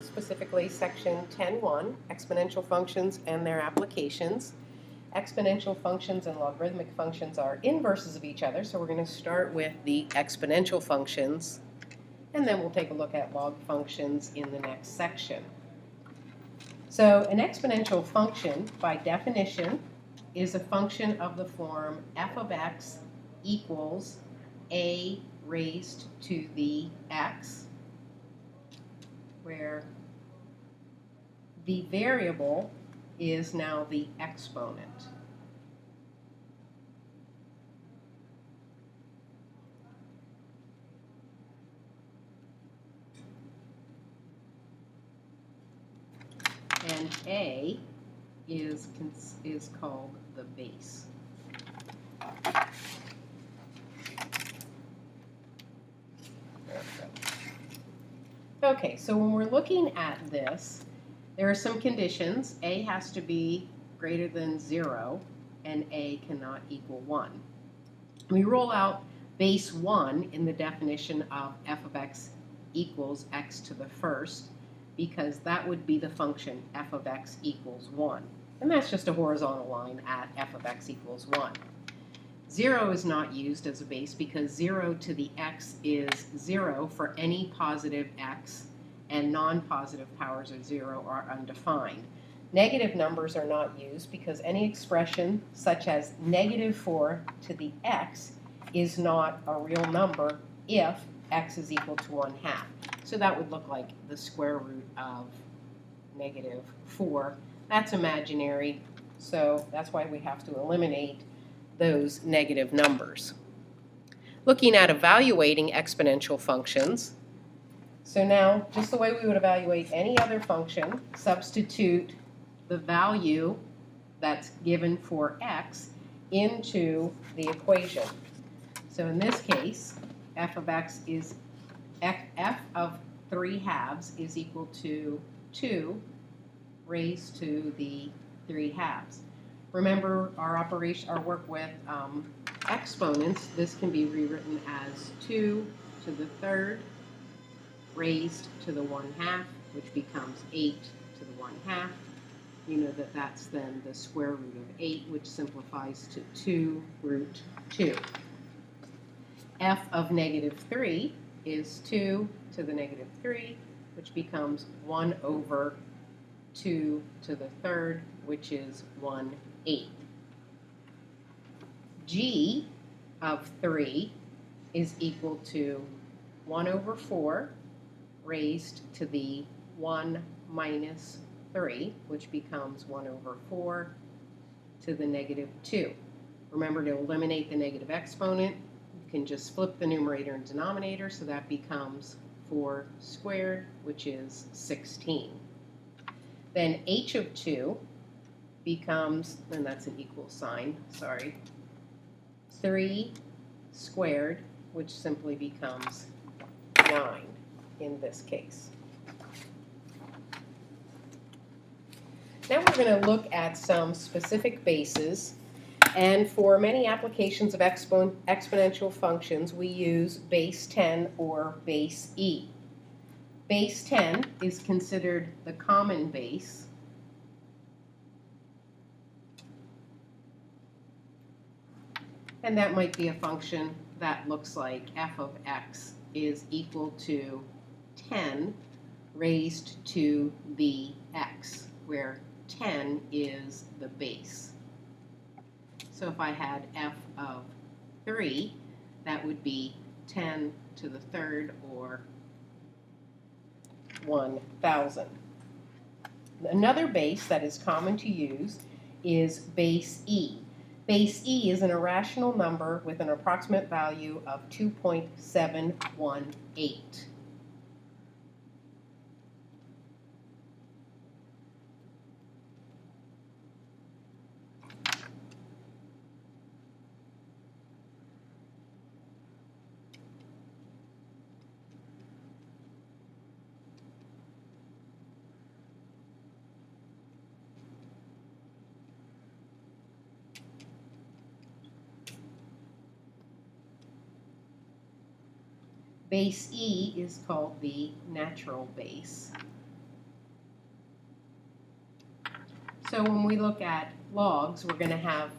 Specifically section 10.1, exponential functions and their applications. Exponential functions and logarithmic functions are inverses of each other, so we're going to start with the exponential functions, and then we'll take a look at log functions in the next section. So an exponential function, by definition, is a function of the form f of x equals a raised to the x, where the variable is now the exponent. And a is called the base. Okay, so when we're looking at this, there are some conditions. A has to be greater than 0, and a cannot equal 1. We roll out base 1 in the definition of f of x equals x to the first, because that would be the function f of x equals 1. And that's just a horizontal line at f of x equals 1. 0 is not used as a base because 0 to the x is 0 for any positive x, and non-positive powers of 0 are undefined. Negative numbers are not used because any expression such as -4 to the x is not a real number if x is equal to 1/2. So that would look like the square root of -4. That's imaginary, so that's why we have to eliminate those negative numbers. Looking at evaluating exponential functions, so now, just the way we would evaluate any other function, substitute the value that's given for x into the equation. So in this case, f of x is f of 3/2 is equal to 2 raised to the 3/2. Remember our work with exponents. This can be rewritten as 2 to the third raised to the 1/2, which becomes 8 to the 1/2. You know that that's then the square root of 8, which simplifies to 2 root 2. F of -3 is 2 to the -3, which becomes 1 over 2 to the third, which is 1/8. G of 3 is equal to 1 over 4 raised to the 1 minus 3, which becomes 1 over 4 to the -2. Remember, to eliminate the negative exponent, you can just flip the numerator and denominator, so that becomes 4 squared, which is 16. Then h of 2 becomes, and that's an equal sign, sorry, 3 squared, which simply becomes 9 in this case. Now we're going to look at some specific bases, and for many applications of exponential functions, we use base 10 or base e. Base 10 is considered the common base, and that might be a function that looks like f of x is equal to 10 raised to the x, where 10 is the base. So if I had f of 3, that would be 10 to the third, or 1,000. Another base that is common to use is base e. Base e is an irrational number with an approximate value of 2.718. Base e is called the natural base. So when we look at logs, we're going to have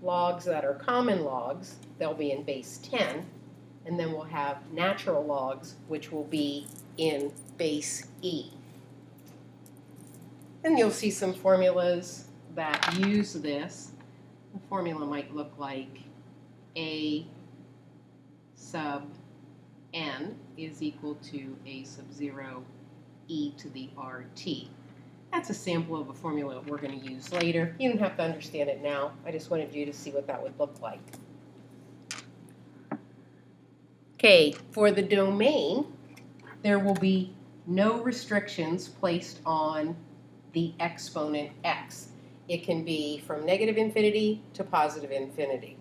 logs that are common logs. They'll be in base 10. And then we'll have natural logs, which will be in base E. And you'll see some formulas that use this. The formula might look like A sub n is equal to A sub 0 e to the RT. That's a sample of a formula we're going to use later. You don't have to understand it now. I just wanted you to see what that would look like. Okay, for the domain, there will be no restrictions placed on the exponent x. It can be from negative infinity to positive infinity.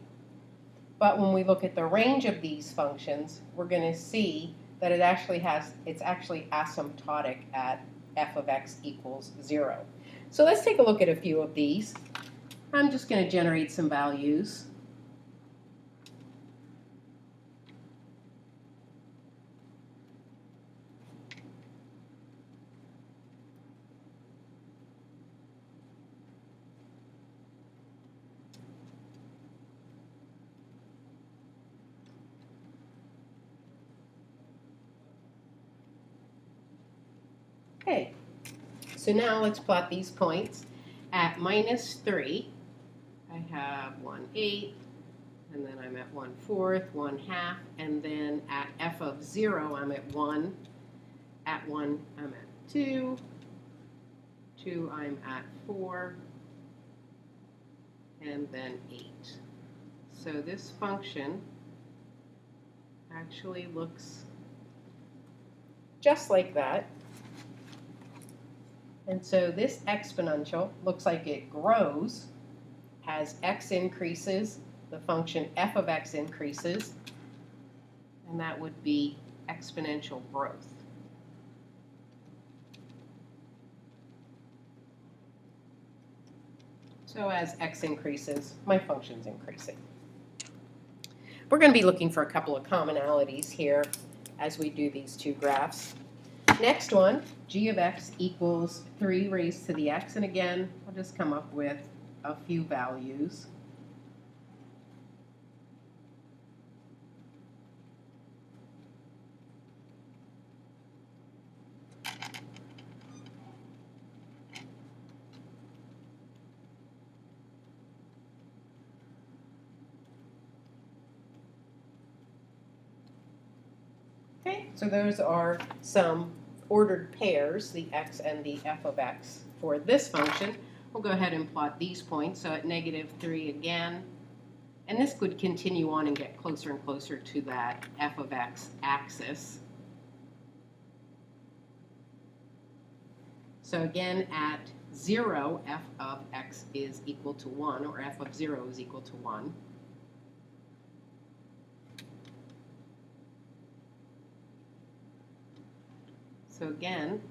But when we look at the range of these functions, we're going to see that it's actually asymptotic at f of x equals 0. So let's take a look at a few of these. I'm just going to generate some values. Okay, so now let's plot these points. At minus 3, I have 1/8, and then I'm at 1/4, 1/2, and then at f of 0, I'm at 1. At 1, I'm at 2. 2, I'm at 4, and then 8. So this function actually looks just like that. And so this exponential looks like it grows as x increases, the function f of x increases, and that would be exponential growth. So as x increases, my function's increasing. We're going to be looking for a couple of commonalities here as we do these two graphs. Next one, g of x equals 3 raised to the x. And again, I'll just come up with a few values. Okay, so those are some ordered pairs, the x and the f of x for this function. We'll go ahead and plot these points. So at negative 3 again, and this could continue on and get closer and closer to that f of x axis. So again, at 0, f of x is equal to 1, or f of 0 is equal to 1. So again,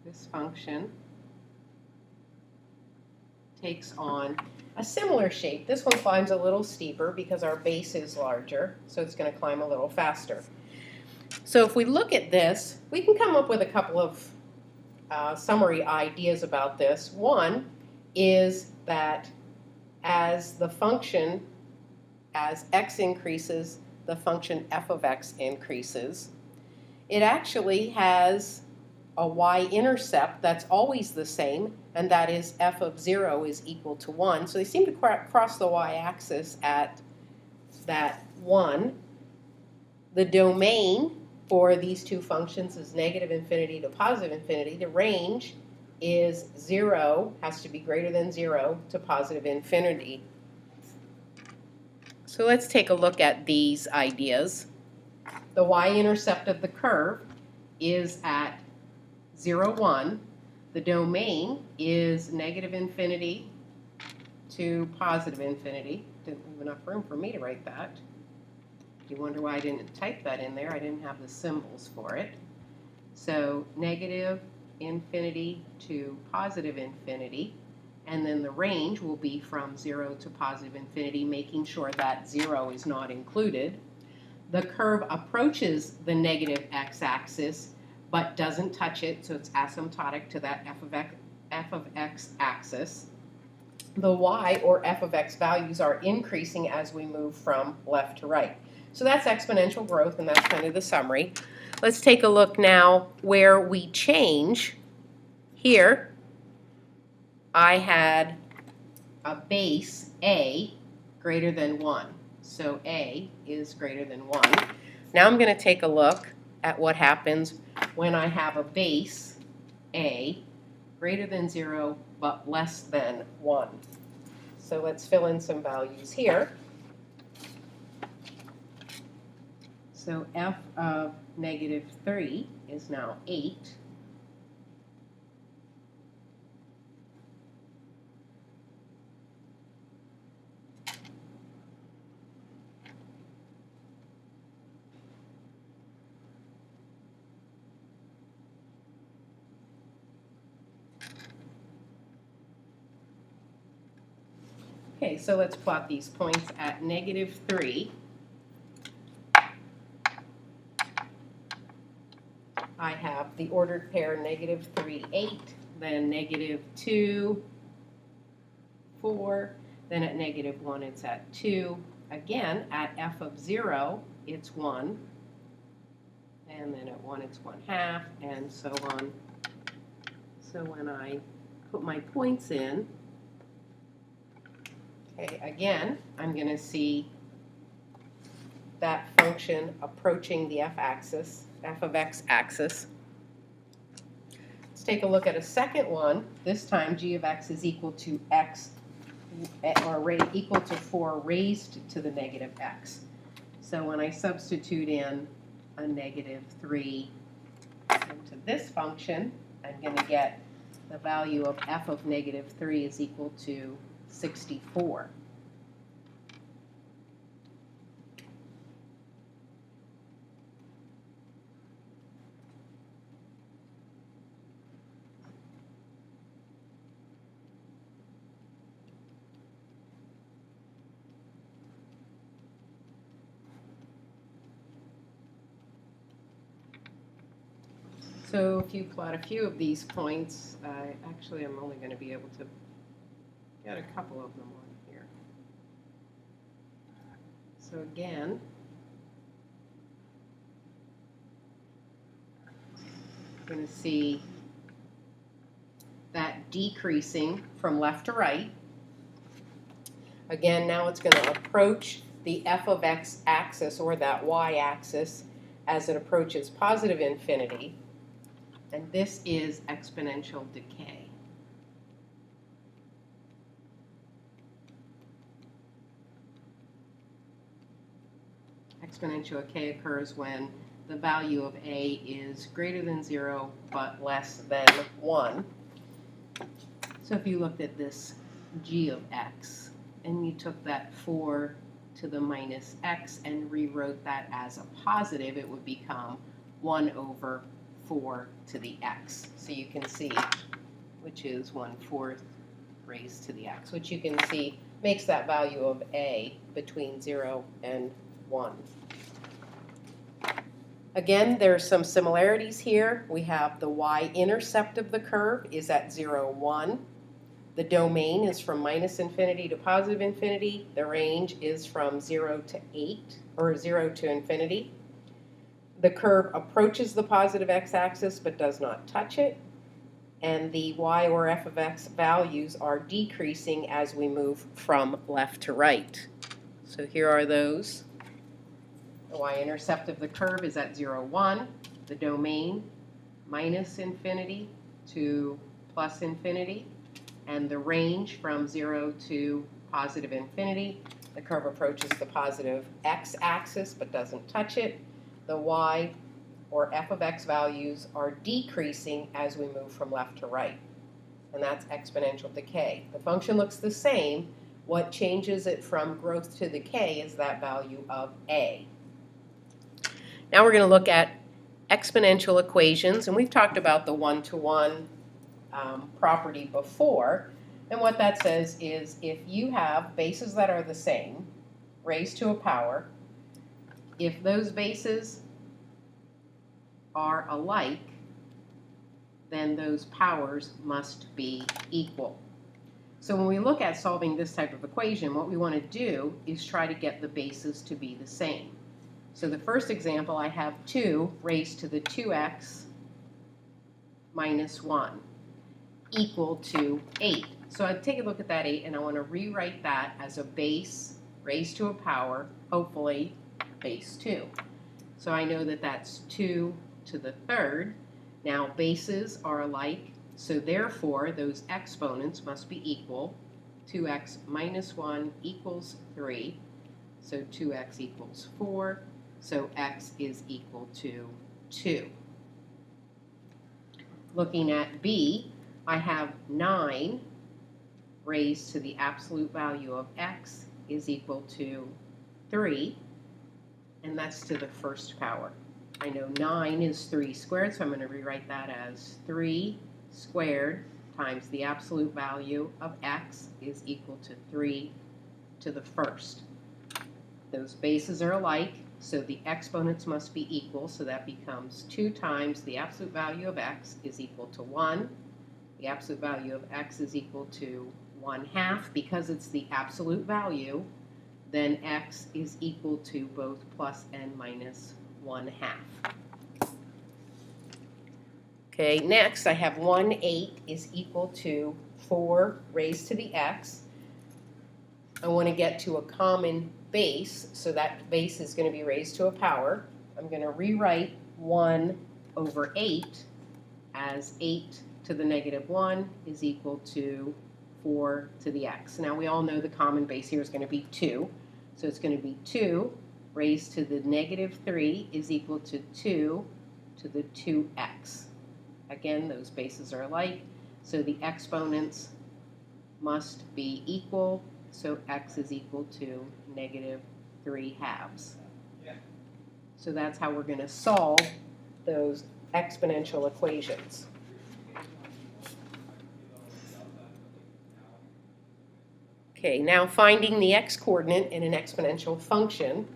this function takes on a similar shape. This one climbs a little steeper because our base is larger, so it's going to climb a little faster. So if we look at this, we can come up with a couple of summary ideas about this. One is that as the function, as x increases, the function f of x increases. It actually has a y-intercept that's always the same, and that is f of 0 is equal to 1. So they seem to cross the y-axis at that 1. The domain for these two functions is negative infinity to positive infinity. The range is 0, has to be greater than 0, to positive infinity. So let's take a look at these ideas. The y-intercept of the curve is at 0, 1. The domain is negative infinity to positive infinity. Didn't leave enough room for me to write that. You wonder why I didn't type that in there. I didn't have the symbols for it. So negative infinity to positive infinity. And then the range will be from 0 to positive infinity, making sure that 0 is not included. The curve approaches the negative x-axis, but doesn't touch it, so it's asymptotic to that f of x axis, the y or f of x values are increasing as we move from left to right. So that's exponential growth, and that's kind of the summary. Let's take a look now where we change. Here, I had a base a greater than 1. So a is greater than 1. Now I'm going to take a look at what happens when I have a base a greater than 0 but less than 1. So let's fill in some values here. So f of negative 3 is now 8. Okay, so let's plot these points at negative 3. I have the ordered pair negative 3, 8, then negative 2, 4, then at negative 1 it's at 2. Again, at f of 0 it's 1, and then at 1 it's 1/2, and so on. So when I put my points in, okay, again, I'm going to see that function approaching the f-axis, f of x axis. Let's take a look at a second one. This time g of x is equal to x, or equal to 4 raised to the negative x. So when I substitute in a negative 3 into this function, I'm going to get the value of f of negative 3 is equal to 64. So if you plot a few of these points, actually I'm only going to be able to get a couple of them on here. So again, you're going to see that decreasing from left to right. Again, now it's going to approach the f of x axis, or that y-axis, as it approaches positive infinity. And this is exponential decay. Exponential decay occurs when the value of a is greater than 0 but less than 1. So if you looked at this g of x and you took that 4 to the minus x and rewrote that as a positive, it would become 1 over 4 to the x. So you can see, which is 1/4 raised to the x, which you can see makes that value of a between 0 and 1. Again, there are some similarities here. We have the y-intercept of the curve is at 0, 1. The domain is from minus infinity to positive infinity. The range is from 0 to 8, or 0 to infinity. The curve approaches the positive x-axis but does not touch it. And the y or f of x values are decreasing as we move from left to right. So here are those. The y-intercept of the curve is at 0, 1. The domain, minus infinity to plus infinity. And the range from 0 to positive infinity. The curve approaches the positive x-axis but doesn't touch it. The y or f of x values are decreasing as we move from left to right. And that's exponential decay. The function looks the same. What changes it from growth to decay is that value of a. Now we're going to look at exponential equations, and we've talked about the one-to-one property before. And what that says is if you have bases that are the same, raised to a power, if those bases are alike, then those powers must be equal. So when we look at solving this type of equation, what we want to do is try to get the bases to be the same. So the first example, I have 2 raised to the 2x minus 1 equal to 8. So I take a look at that 8 and I want to rewrite that as a base raised to a power, hopefully base 2. So I know that that's 2 to the third. Now bases are alike, so therefore those exponents must be equal. 2x minus 1 equals 3, so 2x equals 4, so x is equal to 2. Looking at b, I have 9 raised to the absolute value of x is equal to 3, and that's to the first power. I know 9 is 3 squared, so I'm going to rewrite that as 3 squared times the absolute value of x is equal to 3 to the first. Those bases are alike, so the exponents must be equal, so that becomes 2 times the absolute value of x is equal to 1. The absolute value of x is equal to 1/2. Because it's the absolute value, then x is equal to both plus and minus 1/2. Okay, next I have 1/8 is equal to 4 raised to the x. I want to get to a common base, so that base is going to be raised to a power. I'm going to rewrite 1 over 8 as 8 to the negative 1 is equal to 4 to the x. Now we all know the common base here is going to be 2. So it's going to be 2 raised to the negative 3 is equal to 2 to the 2x. Again, those bases are alike, so the exponents must be equal, so x is equal to negative 3/2. So that's how we're going to solve those exponential equations. Okay, now finding the x-coordinate in an exponential function.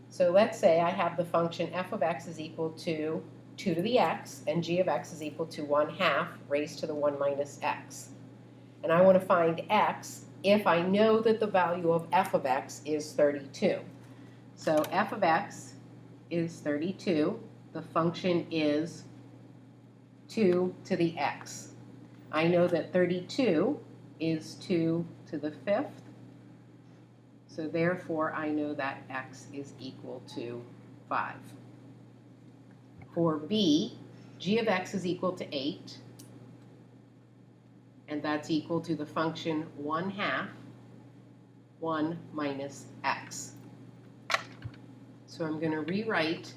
So let's say I have the function f of x is equal to 2 to the x, and g of x is equal to 1/2 raised to the 1 minus x. And I want to find x if I know that the value of f of x is 32. So f of x is 32. The function is 2 to the x. I know that 32 is 2 to the 5th. So therefore, I know that x is equal to 5. For b, g of x is equal to 8. And that's equal to the function 1/2, 1 minus x. So I'm going to rewrite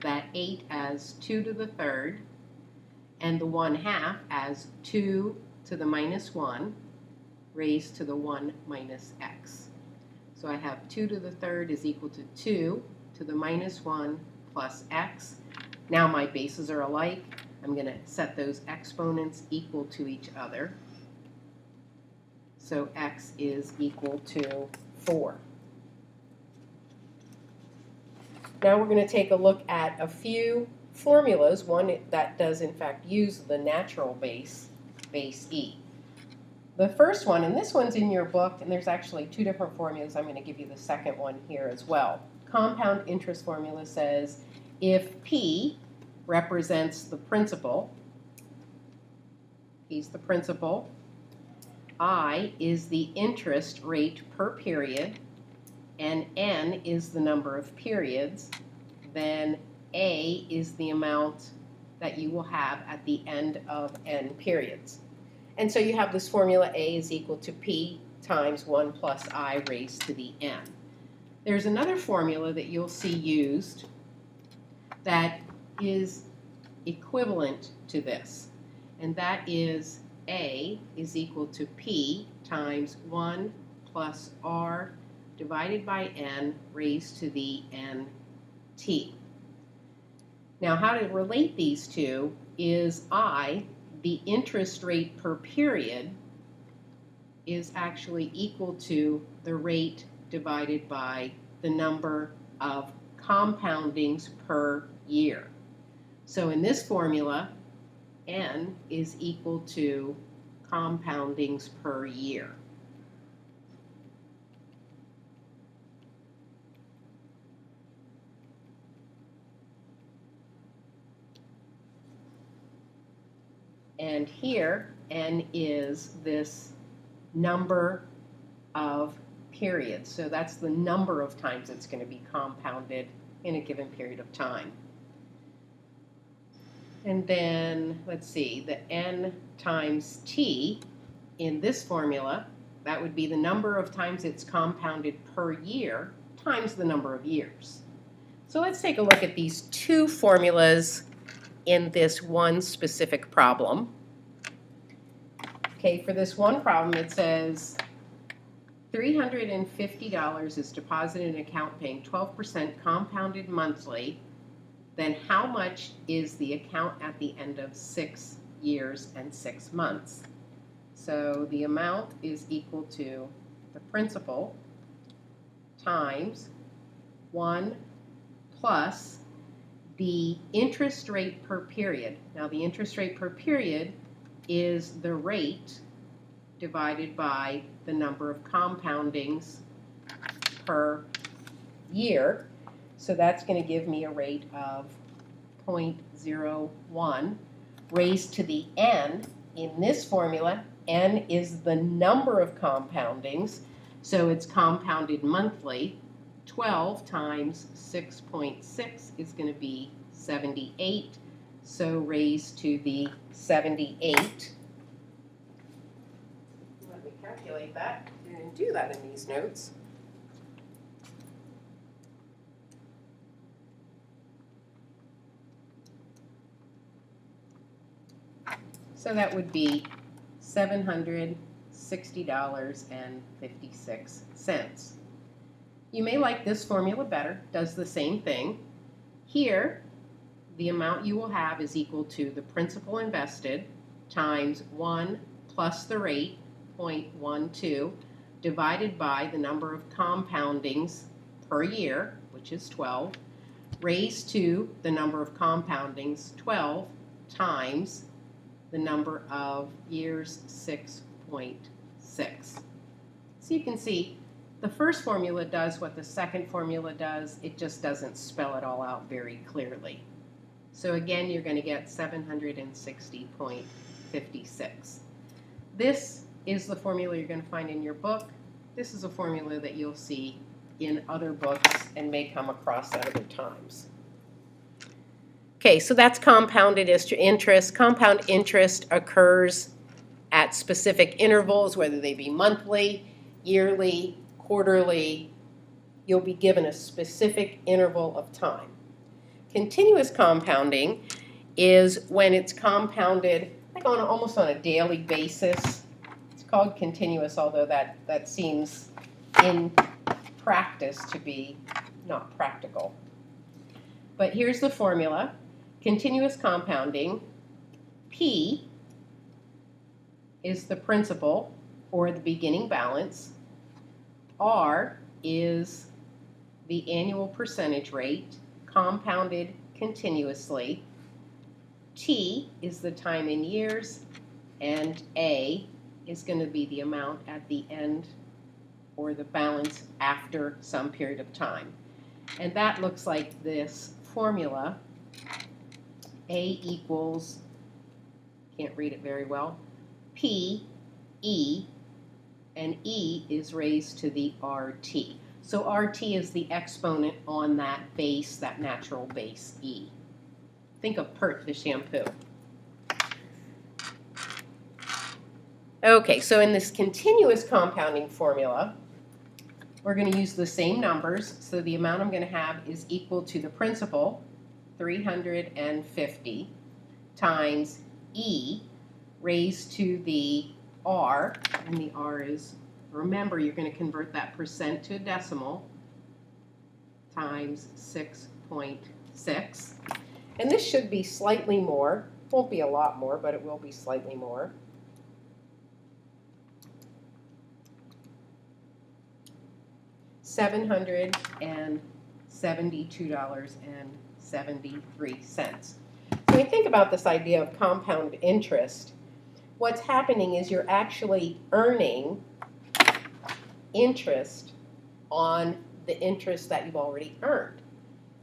that 8 as 2 to the third, and the 1/2 as 2 to the minus 1 raised to the 1 minus x. So I have 2 to the third is equal to 2 to the minus 1 plus x. Now my bases are alike. I'm going to set those exponents equal to each other. So x is equal to 4. Now we're going to take a look at a few formulas, one that does in fact use the natural base e. The first one, and this one's in your book, and there's actually 2 different formulas. I'm going to give you the second one here as well. Compound interest formula says if P represents the principal, P's the principal, I is the interest rate per period, and N is the number of periods, then A is the amount that you will have at the end of N periods. And so you have this formula, A is equal to P times 1 plus I raised to the N. There's another formula that you'll see used that is equivalent to this, and that is A is equal to P times 1 plus R divided by N raised to the NT. Now how to relate these two is I, the interest rate per period, is actually equal to the rate divided by the number of compoundings per year. So in this formula, N is equal to compoundings per year. And here, N is this number of periods. So that's the number of times it's going to be compounded in a given period of time. And then, let's see, the N times T in this formula, that would be the number of times it's compounded per year times the number of years. So let's take a look at these two formulas in this one specific problem. Okay, for this one problem, it says $350 is deposited in an account paying 12% compounded monthly. Then how much is the account at the end of 6 years and 6 months? So the amount is equal to the principal times 1 plus the interest rate per period. Now the interest rate per period is the rate divided by the number of compoundings per year. So that's going to give me a rate of 0.01 raised to the n. In this formula, n is the number of compoundings, so it's compounded monthly. 12 times 6.6 is going to be 78, so raised to the 78. Let me calculate that. I didn't do that in these notes. So that would be $760.56. You may like this formula better, does the same thing. Here, the amount you will have is equal to the principal invested times 1 plus the rate, 0.12, divided by the number of compoundings per year, which is 12, raised to the number of compoundings, 12, times the number of years, 6.6. So you can see the first formula does what the second formula does. It just doesn't spell it all out very clearly. So again, you're going to get 760.56. This is the formula you're going to find in your book. This is a formula that you'll see in other books and may come across at other times. Okay, so that's compounded interest. Compound interest occurs at specific intervals, whether they be monthly, yearly, quarterly. You'll be given a specific interval of time. Continuous compounding is when it's compounded like almost on a daily basis. It's called continuous, although that seems in practice to be not practical. But here's the formula. Continuous compounding, P is the principal or the beginning balance. R is the annual percentage rate compounded continuously. T is the time in years, and A is going to be the amount at the end or the balance after some period of time. And that looks like this formula. A equals, can't read it very well, P, E, and E is raised to the RT. So RT is the exponent on that base, that natural base E. Think of Pert, the shampoo. Okay, so in this continuous compounding formula, we're going to use the same numbers. So the amount I'm going to have is equal to the principal, 350, times E raised to the R, and the R is, remember, you're going to convert that percent to a decimal, times 6.6. And this should be slightly more. Won't be a lot more, but it will be slightly more. $772.73. So I think think about this idea of compound interest, what's happening is you're actually earning interest on the interest that you've already earned.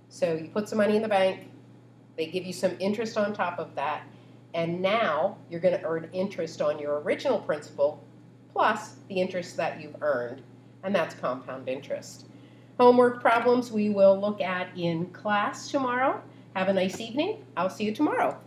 So you put some money in the bank, they give you some interest on top of that, and now you're going to earn interest on your original principal plus the interest that you've earned, and that's compound interest. Homework problems we will look at in class tomorrow. Have a nice evening. I'll see you tomorrow.